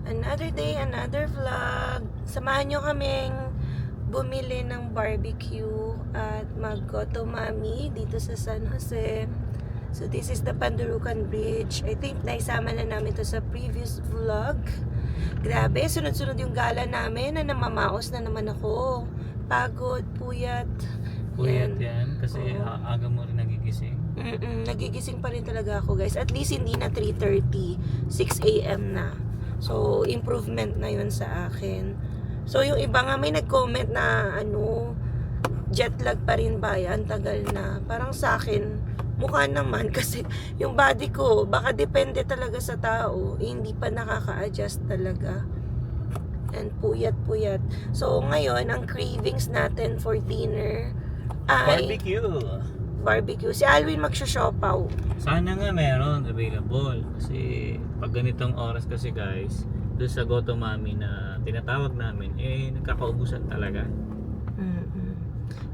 Another day, another vlog. Samahan nyo kaming bumili ng barbecue at mag-gotomami dito sa San Jose. So this is the Pandarucan Bridge. I think naisama na namin to sa previous vlog. Grabe, sunod-sunod yung gala namin na namamaos na naman ako. Pagod, puyat. Puyat yan kasi Oo. aga mo rin nagigising. Nagigising pa rin talaga ako, guys. At least hindi na 3:30, 6 a.m. na. So, improvement na yun sa akin. So, yung iba nga may nag-comment na jet lag pa rin ba yan? Tagal na. Parang sa akin, mukha naman kasi yung body ko, baka depende talaga sa tao. Hindi pa nakaka-adjust talaga. And puyat-puyat. So, ngayon, ang cravings natin for dinner ay barbecue. Si Alwin magsho-siopaw. Sana nga meron available kasi pag ganitong oras kasi guys, doon sa Gotomami na tinatawag namin, nagkakaubusan talaga.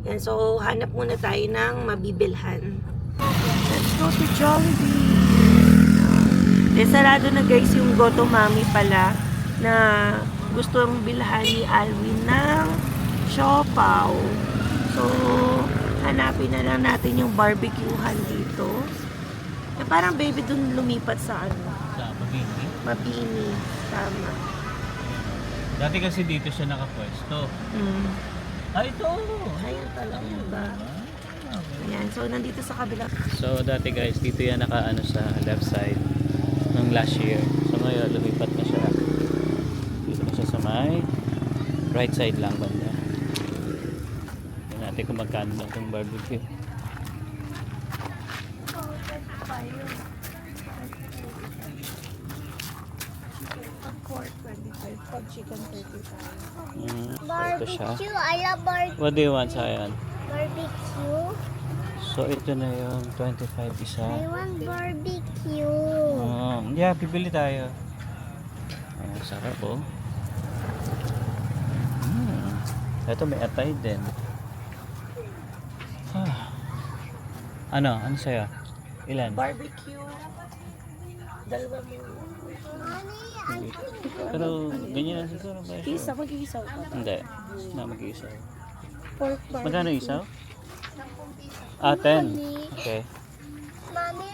Yan, so hanap muna tayo ng mabibilhan. Let's go to Jollibee. Sarado na guys yung Gotomami pala na gustong bilhan ni Alwin ng siopaw. So, hanapin na lang natin yung barbecuehan dito. Parang baby dun lumipat sa Sa Mabini. Mabini. Tama. Dati kasi dito siya nakapwesto. Ito! Ayun pala ba? Ayan, so nandito sa kabila. So dati guys, dito yan nakaano sa left side ng last year. So ngayon lumipat na siya. Dito na siya sa may right side lang banda. Tingnan natin kung magkano lang itong barbecue. Pork 25, pag chicken 35. Ito siya. Barbecue, I love barbecue. What do you want, Sayan? Barbecue. So ito na yung 25 isa. I want barbecue. Yeah, bibili tayo. Sarap oh. Ito may atay din. Ano sa'yo? Ilan? Barbecue. Dalawa mo. Pero ganyan lang siguro ba? Isa, mag-iisaw ka. Hindi. Na mag-iisaw. Pork barbecue. Magkano isaw? 10. Okay. Mommy,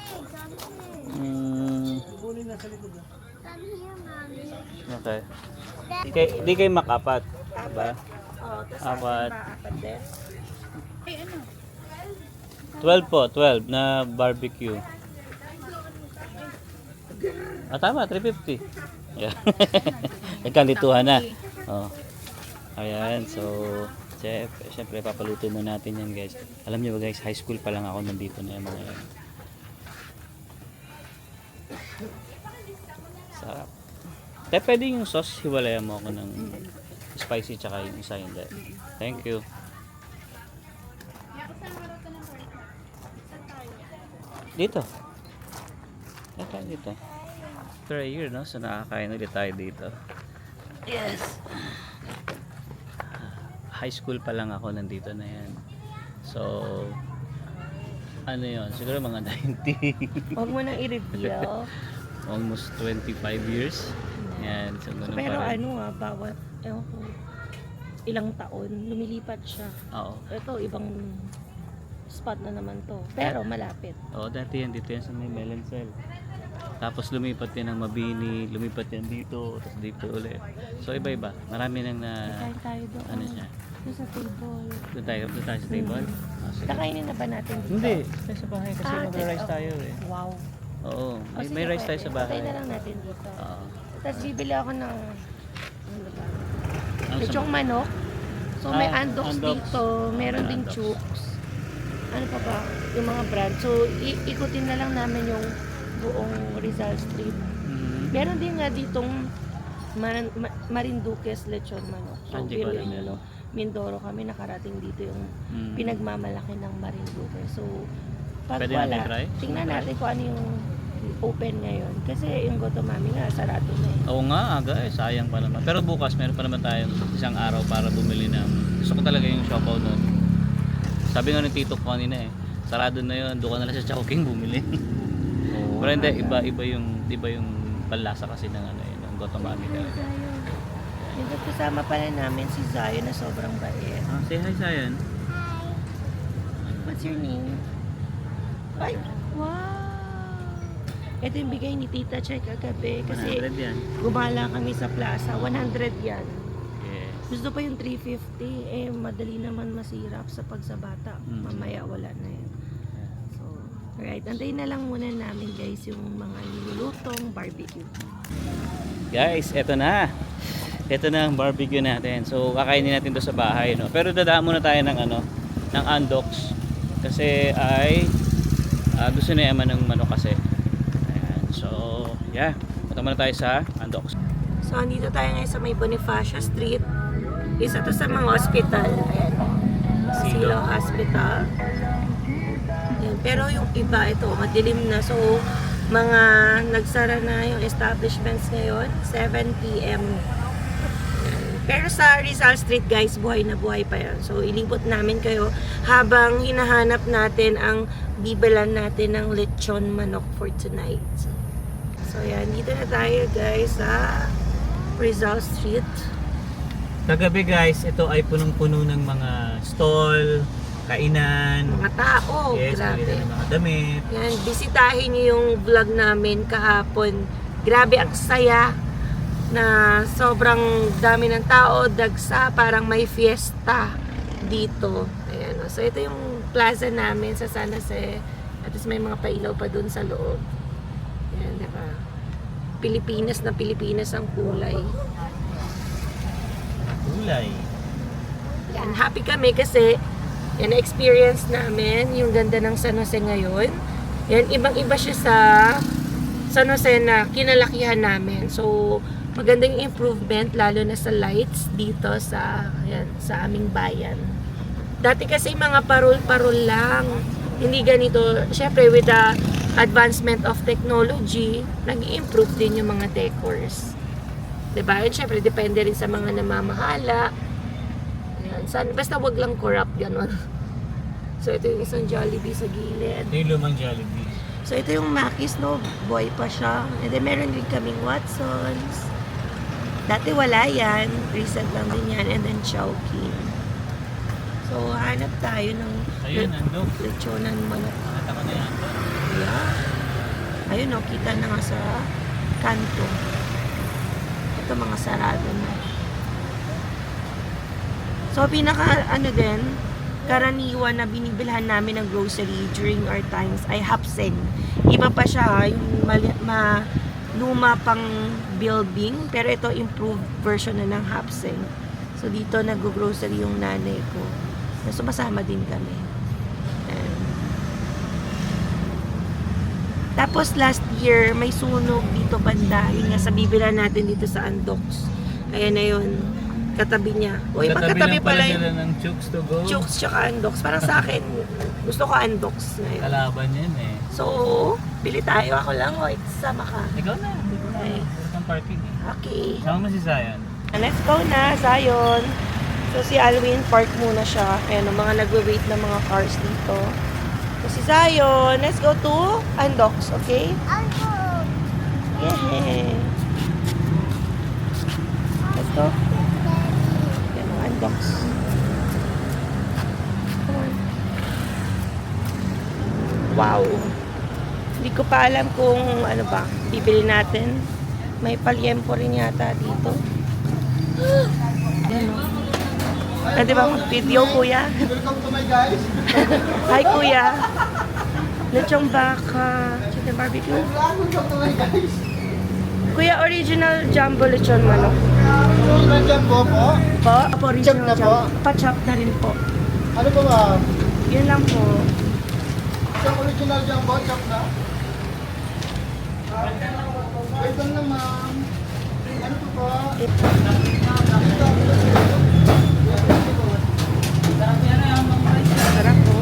Mm, come here, mommy. okay. Di kayo makapat. Diba? Oh, tapos Apat. apat din. 12 po, 12 na barbecue. Tama, 350. Yeah. Nagkalituhan na. Oh. Ayan, so syempre papaluto mo natin yan guys. Alam niyo ba guys, high school pa lang ako nandito na yung mga yan. Sarap. Kaya pwede yung sauce, hiwalayan mo ako ng spicy tsaka yung isa hindi. Thank you. Dito. Dito. After a year, no? So nakakain ulit tayo dito. Yes! High school pa lang ako nandito na yan. So, ano yun? Siguro mga 90. Huwag mo nang i-reveal. Almost 25 years. Yan. So, ganun Pero pa rin. bawat, ewan ko, ilang taon, lumilipat siya. Oo. Ito, ibang spot na naman to. Pero malapit. Oo, dati yan. Dito yan sa may Melancel. Tapos lumipat yan ng Mabini, lumipat yan dito, tapos dito ulit. So iba-iba. Marami nang Kain tayo doon. ano siya. Doon sa table. Doon tayo sa table. Sige. Kakainin na ba natin dito? Hindi, tayo sa bahay kasi mag-rice okay. tayo eh. Wow. Oo, may Sige, rice tayo pwede. sa bahay. Patay na lang natin dito. Oo. Tapos bibili ako ng ano ba? Ano Lechong manok. So may andox andox. dito, meron ding Andox. chooks. Ano pa ba? Yung mga brand. So ikutin na lang namin yung buong Rizal Street. Meron din nga ditong Marinduques lechon manok. So Hindi ko alam biruin yan. nyo, Mindoro kami nakarating dito yung pinagmamalaki ng Marinduques. So pag Pwede wala, natin try? tingnan natin kung ano yung open ngayon. Kasi yung Gotomami nga, sarado na eh. Oo nga, aga eh. Sayang pa naman. Pero bukas, meron pa naman tayong isang araw para bumili ng... Gusto ko talaga yung siopaw doon. Sabi nga ng tito ko kanina eh. Sarado na yun. Doon ka na lang sa Chowking bumili. Pero hindi, iba yung panlasa kasi ng ano yun, ng Go to mommy talaga. Yung kasama pala namin si Zion na sobrang bait. Ah, say hi, Zion. What's your name? Ay, wow! Ito yung bigay ni Tita Che kagabi kasi 100 yan. gumala kami sa plaza. 100 yan. Yes. Gusto pa yung 350. Eh, madali naman masirap sa pagsabata. Mamaya wala na yan. So, alright. Antayin na lang muna namin guys yung mga nilulutong barbecue. Guys, eto na. Ito na ang barbecue natin. So, kakainin natin to sa bahay, no? Pero dadaan muna tayo ng ng Andox. Kasi ay gusto ni Emma ng manok kasi. Ayan. So, yeah. Punta muna tayo sa Andox. So, andito tayo ngayon sa may Bonifacio Street. Isa to sa mga hospital. Ayan. Silo Hospital. Ayan. Pero yung iba, ito, madilim na. So, mga nagsara na yung establishments ngayon. 7 p.m. Pero sa Rizal Street guys, buhay na buhay pa yan. So ilibot namin kayo habang hinahanap natin ang bibilan natin ng lechon manok for tonight. So yan, dito na tayo guys sa Rizal Street. Kagabi guys, ito ay punong-puno ng mga stall, kainan. Mga tao, Yes, grabe. bili ng mga damit. Yan, bisitahin niyo yung vlog namin kahapon. Grabe ang saya na sobrang dami ng tao, dagsa, parang may fiesta dito. Ayan, so ito yung plaza namin sa San Jose. At least may mga pailaw pa dun sa loob. Ayan, diba? Pilipinas na Pilipinas ang kulay. Kulay. Yan, happy kami kasi yan, na-experience namin yung ganda ng San Jose ngayon. Yan, ibang-iba siya sa San Jose na kinalakihan namin. So, magandang improvement lalo na sa lights dito sa sa aming bayan. Dati kasi mga parol-parol lang. Hindi ganito. Syempre with the advancement of technology, nag-improve din yung mga decors. 'Di ba? And syempre depende rin sa mga namamahala. Ayan. Basta wag lang corrupt ganun. So ito yung isang Jollibee sa gilid. Ito yung lumang Jollibee. So ito yung Mackey's, no? Boy pa siya. And then meron din kaming Watsons. Dati wala yan. Recent lang din yan. And then Chowking. So hanap tayo ng Ayun, Andox. lechonan manok. Nakita ko na yan. Yeah. Ayun, no? Kita na nga sa kanto. Ito mga sarado na. So pinaka din, karaniwan na binibilhan namin ng grocery during our times ay Hapseng. Iba pa siya, yung luma pang building, pero ito improved version na ng Hapseng. So dito nag-grocery yung nanay ko. So sumasama din kami. Ayan. Tapos last year may sunog dito banda. Yun nga sa bibilan natin dito sa Andox. Ayan na yun. Katabi niya. Uy, magkatabi pala sila yung ng Chooks to go. Chooks tsaka Andox. Parang sa akin, gusto ko Andox na yun. Kalaban yan eh. So, bili tayo. Ako lang. O, sama ka. Ikaw na. Ikaw na. Okay. Meron kang parking eh. Okay. Sama mo si Zion. Let's go na, Zion. So, si Alwin, park muna siya. Ayan, ang mga nagwe-wait na mga cars dito. So, si Zion, let's go to Andox, okay? Yeah. Let's go. Ayan, ang Andox. Come on. Wow. Hindi ko pa alam kung ano ba, bibili natin. May palyempo rin yata dito. Ayan o. Pwede ba mag-video, kuya? Welcome to my guys. Hi, kuya. Lechong baka, chicken barbecue. Welcome to my guys. Kuya, original jumbo lechon manok. Nandiyan po po. Po, original Chop na po? jumbo. Pa-chop na rin po. Ano po ma'am? Yun lang po. Isang original jumbo, chop na. Ito na ma'am. Ano po po? Sarap po.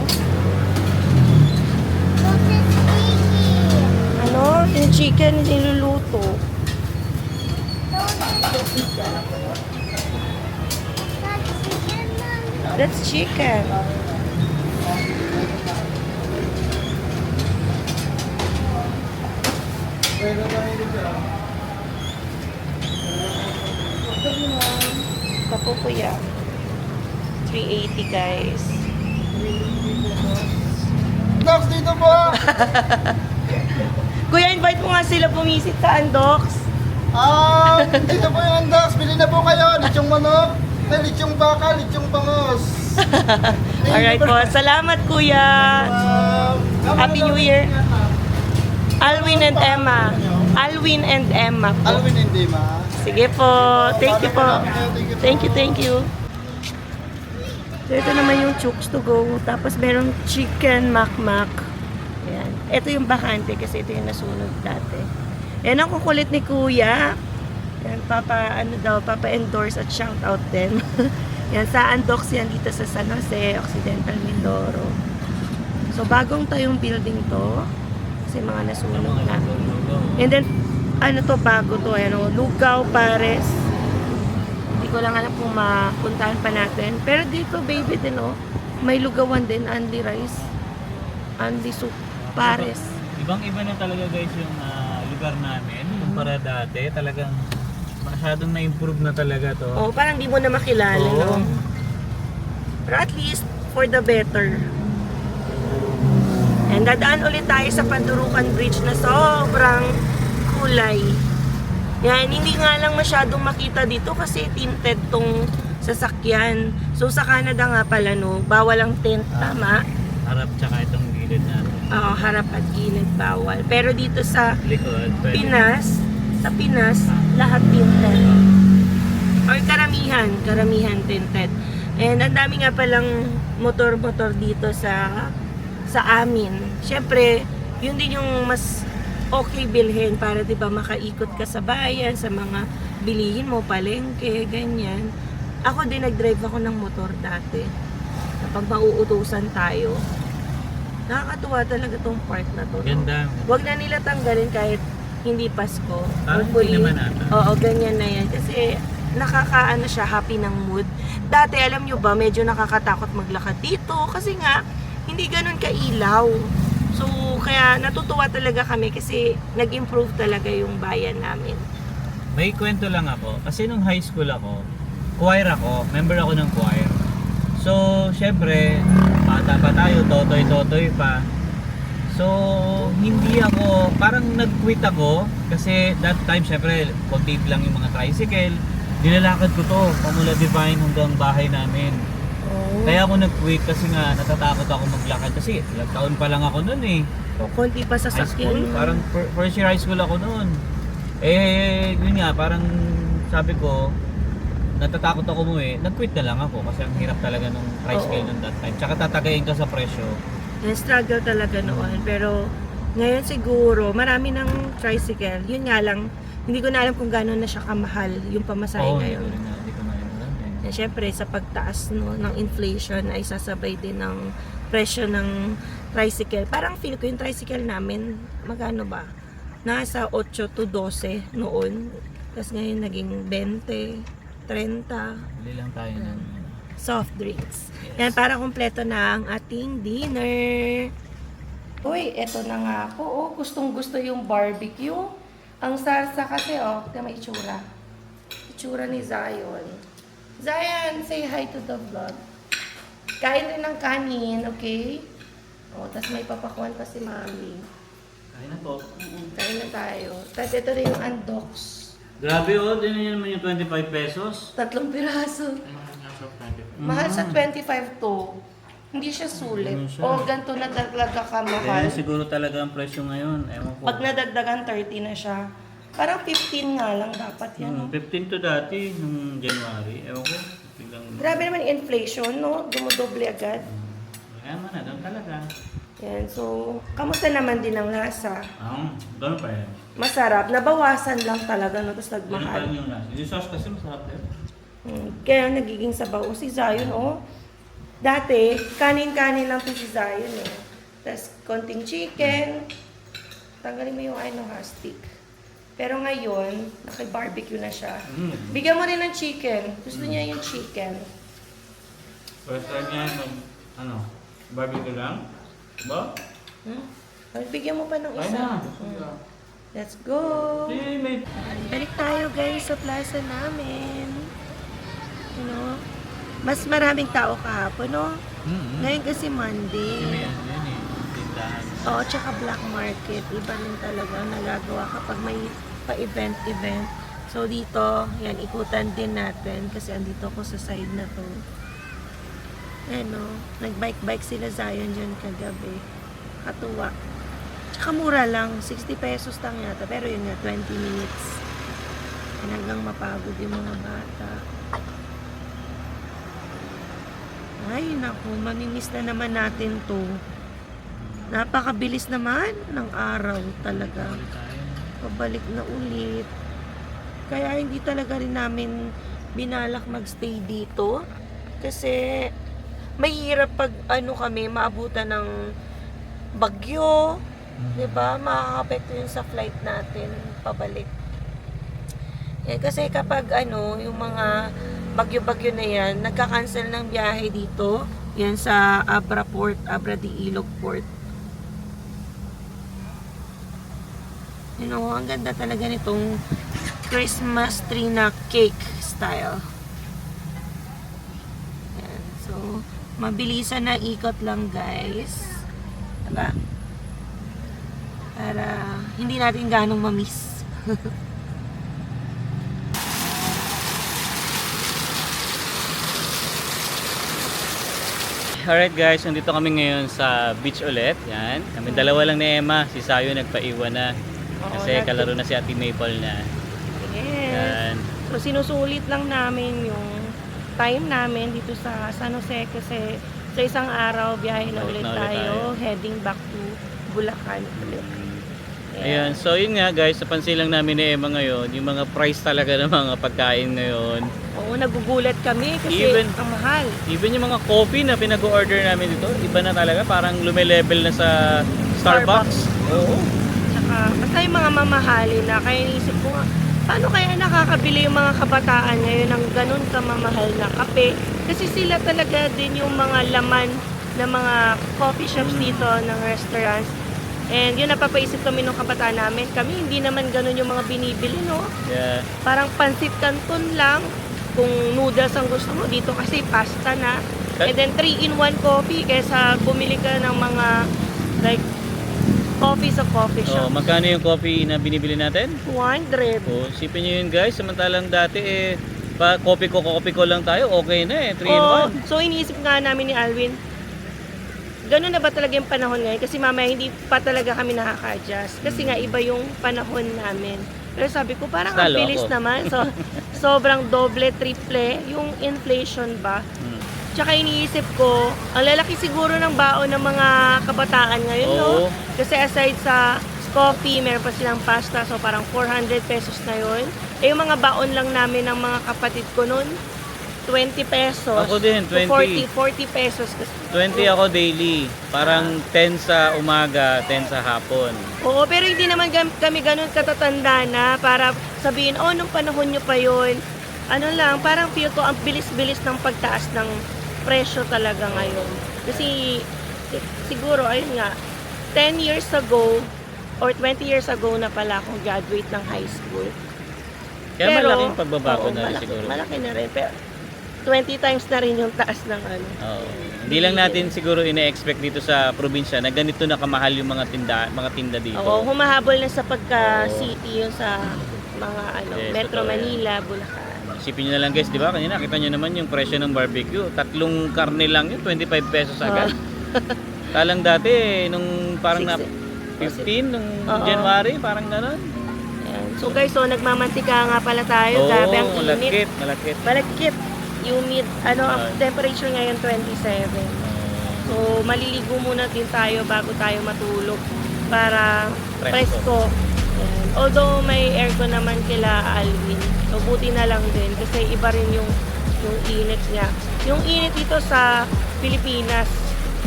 Ano? Yung chicken niluluto. That's chicken. niyo, ma'am. Ito po kuya. 380 guys. Docs, dito po! Kuya, invite mo nga sila bumisit sa Andox. Dito po yung Docs. Bili na po kayo. Lechong manok, lechong baka, lechong bangos. Alright po. Salamat kuya. Happy New Year. Alwin and Emma. Alwin and Emma po. Alwin hindi, ma. Sige po. Thank you po. Thank you. So, ito naman yung chooks to go. Tapos, merong chicken makmak. Ayan. Ito yung bakante kasi ito yung nasunod dati. Yan ang kukulit ni Kuya. Yan, papa-endorse at shout out din. Yan, sa Andox yan dito sa San Jose, Occidental Mindoro. So, bagong tayong building to. Kasi mga nasunod na. And then, ano to, bago to, ano, Lugaw, Pares. Hindi ko lang alam kung mapuntahan pa natin. Pero dito, baby din, oh. May lugawan din, Andy Rice. Andy Soup, Pares. Ibang-iba na talaga guys yung lugar namin. Kumpara dati, talagang masyadong na-improve na talaga to. Oh, parang di mo na makilala, Oo. no? Pero at least, for the better. And dadaan ulit tayo sa Panturukan Bridge na sobrang kulay. Yan, hindi nga lang masyadong makita dito kasi tinted tong sasakyan. So sa Canada nga pala, no, bawal ang tent, tama? Harap tsaka itong gilid natin. Oo, harap at gilid bawal. Pero dito sa Likod, pwede. Pinas, lahat tinted. Or karamihan tinted. And ang dami nga palang motor-motor dito sa amin. Siyempre, yun din yung mas okay bilhin para 'di ba makaikot ka sa bayan, sa mga bilihin mo, palengke, ganyan. Ako din nag-drive ako ng motor dati. Kapag mauutusan tayo. Nakakatuwa talaga tong part na to. No? Ganda. Huwag na nila tanggalin kahit hindi Pasko. Hindi naman ata. Oo, ganyan na yan. Kasi nakakaano siya, happy ng mood. Dati, alam nyo ba, medyo nakakatakot maglakad dito. Kasi nga, hindi ganun kailaw. So, kaya natutuwa talaga kami kasi nag-improve talaga yung bayan namin. May kwento lang ako. Kasi nung high school ako, choir ako. Member ako ng choir. So, syempre, bata pa tayo, totoy-totoy pa. So, hindi ako, parang nag-quit ako. Kasi that time, syempre, konti lang yung mga tricycle. Nilalakad ko to, pamula Divine hanggang bahay namin. Oh. Kaya ako nag-quit kasi nga natatakot ako maglakad. Kasi ilang taon pa lang ako noon eh. O, konti pa sa High school, sakyan. parang first year high school ako noon. Eh, yun nga, parang sabi ko, natatakot ako mo eh. Nag-quit na lang ako kasi ang hirap talaga nung tricycle Oo. nung that time. Tsaka tatagayin ka sa presyo. Yung struggle talaga noon. Pero ngayon siguro, marami ng tricycle. Yun nga lang, hindi ko na alam kung gano'n na siya kamahal yung pamasahe Oo, ngayon. hindi ko na alam eh. Siyempre, sa pagtaas no, ng inflation ay sasabay din ng presyo ng tricycle. Parang feel ko yung tricycle namin, magkano ba? Nasa 8 to 12 noon. Tapos ngayon naging 20, 30. Bili lang tayo ng Soft drinks. Yan, para kumpleto na ang ating dinner. Uy, eto na nga po. Oh, gustong gusto yung barbecue. Ang salsa kasi, oh, ito may itsura. Itsura ni Zion. Zion, say hi to the vlog. Kain rin ng kanin, okay? Oh, tas may papakuan pa si Mami. Kain na po. Kain na tayo. Tas ito rin yung Andox. Grabe oh, din niya naman yung 25 pesos. 3 piraso. Mahal sa 25 to. Hindi siya sulit. Ano siya? O ganito na talaga kamahal. Kaya siguro talaga ang presyo ngayon. Ewan ko. Pag nadagdagan 30 na siya. Parang 15 nga lang dapat yan. No? 15 to dati, nung January. Ewan ko. Biglang... Grabe naman yung inflation, no? Dumudoble agad. Kaya man na, doon talaga. Yan, so, kamusta naman din ang lasa? Doon pa yan. Masarap. Nabawasan lang talaga, no? Tapos Doon pa nagmahal. rin yung lasa. Yung sauce kasi masarap din. Kaya nagiging sabaw. O si Zion, oh. Dati, kanin-kanin lang to si Zion, eh. Tapos, konting chicken. Tanggalin mo yung stick. Pero ngayon, naki-barbecue na siya. Bigyan mo rin ng chicken. Gusto niya yung chicken. First time niya, barbecue lang? Ba? Bigyan mo pa ng Ay isa. na. Let's go! May Balik tayo guys sa plaza namin. You know? Mas maraming tao kahapon, no? Ngayon kasi Monday. Yan eh. Tindahan. Oo, tsaka black market. Iba rin talaga ang nagagawa kapag may pa-event. So dito, yan, ikutan din natin kasi andito ako sa side na to. Ano, nag-bike sila Zion dyan kagabi. Katuwa. Tsaka mura lang, 60 pesos lang yata. Pero yun nga, 20 minutes. Hanggang mapagod yung mga bata. Ay, naku, mamimiss na naman natin to. Napakabilis naman ng araw talaga. Pabalik na ulit. Kaya hindi talaga rin namin binalak magstay dito. Kasi mahirap pag kami maabutan ng bagyo. 'Di ba? Makaka-apekto yun sa flight natin pabalik. Kasi kapag yung mga bagyo-bagyo na yan, nagka-cancel ng biyahe dito. Yan sa Abra Port, Abra de Ilog Port. You know, ang ganda talaga nitong Christmas tree na cake style. Yan. So, mabilisan na ikot lang guys. Diba? Para hindi natin ganong mamiss. Alright guys, nandito kami ngayon sa beach ulit. Yan. Kami dalawa lang ni Emma. Si Sayo nagpaiwan na. Kasi kalaro na si Ate Maple na. Yes. Yan. So, sinusulit lang namin yung time namin dito sa San Jose kasi sa isang araw, biyahe na Balik ulit na ulit tayo, tayo. heading back to Bulacan ulit. Ayan, so yun nga guys, napansin lang namin ni Emma ngayon, yung mga price talaga ng mga pagkain ngayon. Oo, nagugulat kami kasi Even- ang mahal. Even yung mga coffee na pinag-order namin dito, iba na talaga, parang lumilevel na sa Starbucks. Oo. Tsaka, basta yung mga mamahalin na, kaya iniisip ko nga, paano kaya nakakabili yung mga kabataan ngayon ng ganun kamamahal na kape? Kasi sila talaga din yung mga laman ng mga coffee shops dito, ng restaurants. And yun, napapaisip kami nung kabataan namin. Kami, hindi naman ganun yung mga binibili, no? Yeah. Parang pansit canton lang. Kung noodles ang gusto mo, dito kasi pasta na. And then 3-in-1 coffee kaysa bumili ka ng mga like coffee sa coffee Oh, shop. magkano yung coffee na binibili natin? 200. Oh, sipin nyo yun guys, samantalang dati coffee ko lang tayo, okay na 3-in-1. So iniisip nga namin ni Alwin, ganun na ba talaga yung panahon ngayon? Kasi mamaya hindi pa talaga kami nakaka-adjust. Kasi nga iba yung panahon namin. Pero sabi ko, parang ang Talo bilis ako. naman. So, sobrang doble, triple yung inflation ba? Tsaka iniisip ko, ang lalaki siguro ng baon ng mga kabataan ngayon, no? Oo. Kasi aside sa coffee, meron pa silang pasta. So, parang 400 pesos na yun. Yung mga baon lang namin ng mga kapatid ko noon, 20 pesos. Ako din, 20. 40 pesos. 20 ako daily. Parang 10 sa umaga, 10 sa hapon. Oo, pero hindi naman kami ganun katatanda na para sabihin, oh, nung panahon nyo pa yun. Ano lang, parang feel ko ang bilis-bilis ng pagtaas ng presyo talaga ngayon. Kasi siguro, ayun nga, 10 years ago or 20 years ago na pala akong graduate ng high school. Kaya Pero, malaking pagbabago oo, na rin malaki, siguro. Malaki na rin, pero 20 times na rin yung taas ng ano. Oo. Hindi lang natin siguro ine-expect dito sa probinsya na ganito na kamahal yung mga tinda dito. Oo, humahabol na sa pagka-city yun sa mga Yes, Metro totoo yan. Manila, Bulacan. Isipin nyo na lang guys, di ba? Kanina kita nyo naman yung presyo ng barbecue. 3 karne lang yun, 25 pesos agad. Talang dati, nung parang na 15, nung Oo. January, parang gano'n. Ayan. So guys, so nagmamantika nga pala tayo. Grabe ang Oo, init. malakit. Malagkit. Humid. Ang Oo. temperature ngayon 27. So maliligo muna din tayo bago tayo matulog para Presko. presko. Ayan. Although may aircon naman kila Alvin. So buti na lang din kasi iba rin yung init niya. Yung init dito sa Pilipinas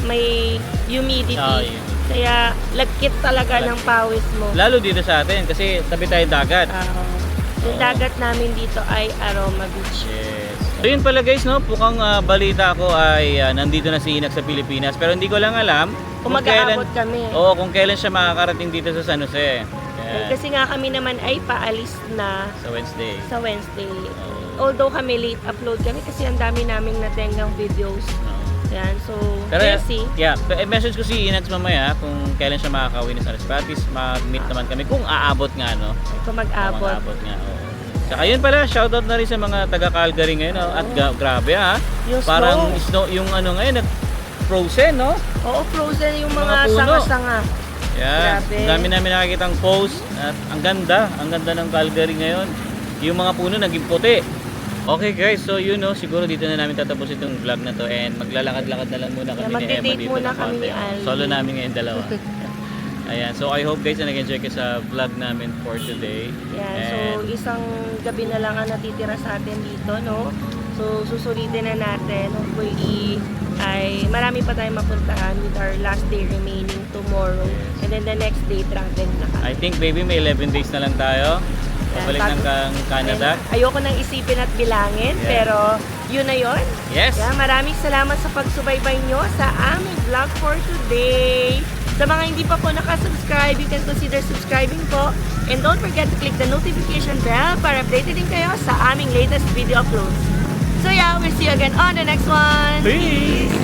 may humidity. Ah, yun. Kaya lagkit talaga ng pawis mo. Lalo dito sa atin kasi tabi tayo dagat. Yung dagat namin dito ay Aroma Beach. Yes. So yun pala guys, no? Pukang balita ko ay nandito na si Inak sa Pilipinas. Pero hindi ko lang alam Kung mag-aabot kami. Oo, kung kailan siya makakarating dito sa San Jose. Yan. Ayan. Kasi nga kami naman ay paalis na Sa Wednesday. sa Wednesday. Although kami late upload kami kasi ang dami naming natengang videos. Oo. Yan, so, Pero, Jessie. yeah, message ko si Inags mamaya kung kailan siya makakauwi na sa Patis. Mag-meet naman kami kung aabot nga, no? Kung Kung mag-abot. aabot nga, oo. Tsaka yun pala, shoutout na rin sa mga taga-Calgary ngayon, no? At grabe, ha? Yung Parang snow. yung ano ngayon, frozen, no? Oo, frozen yung Mga mga puno. sanga-sanga. Yeah, Grabe. ang dami namin nakikitang post at ang ganda ng Calgary ngayon. Yung mga puno naging puti. Okay guys, so yun no, siguro dito na namin tatapos itong vlog na to and maglalakad-lakad na lang muna kami ni Emma Magde-date dito muna ng kami konti. ni Ali. Solo namin ngayon dalawa. Ayan, so I hope guys na nag-enjoy kayo sa vlog namin for today. Yan, so And isang gabi na lang ang natitira sa atin dito, no? So susulitin na natin. Hopefully ay marami pa tayong mapuntahan with our last day remaining tomorrow. Yes. And then the next day travel na kami. I think baby may 11 days na lang tayo. Pabalik ng Canada. And ayoko nang isipin at bilangin, Yeah. pero yun na yun. Yes! Yeah, maraming salamat sa pagsubaybay nyo sa aming vlog for today. Sa mga hindi pa po nakasubscribe, you can consider subscribing po. And don't forget to click the notification bell para updated din kayo sa aming latest video uploads. So yeah, we'll see you again on the next one. Peace!